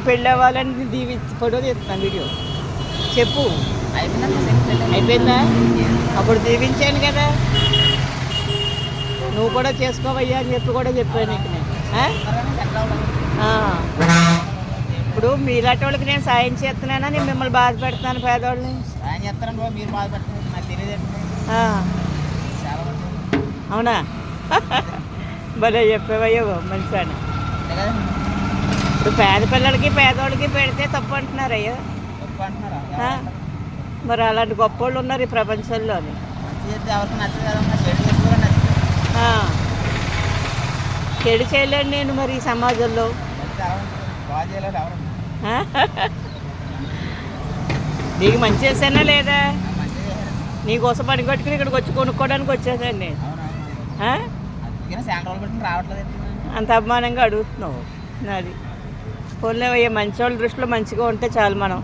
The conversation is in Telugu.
పెళ్ళి అవ్వాలని ఫోటో తీస్తున్నాను వీడియో చెప్పు. అయిపోయిందా? అప్పుడు దీవించాను కదా, నువ్వు కూడా చేసుకోవయ్యా అని చెప్పి కూడా చెప్పాను నీకు నేను. ఇప్పుడు మీలాంటి వాళ్ళకి నేను సాయం చేస్తున్నానా, నేను మిమ్మల్ని బాధ పెడతాను పేదవాళ్ళని? అవునా? భలే చెప్పేవయ్యో మంచివాడు. ఇప్పుడు పేద పిల్లలకి పేదవాళ్ళకి పెడితే తప్పు అంటున్నారు అయ్యో. మరి అలాంటి గొప్ప వాళ్ళు ఉన్నారు ఈ ప్రపంచంలోని. చెడు చేయలేను నేను మరి ఈ సమాజంలో. నీకు మంచి చేసానా లేదా? నీకోసం పని కట్టుకుని ఇక్కడికి వచ్చి కొనుక్కోవడానికి వచ్చేసాను నేను. అంత అభిమానంగా అడుగుతున్నావు నాది. పోన్లే మంచి వాళ్ళ దృష్టిలో మంచిగా ఉంటే చాలు మనం.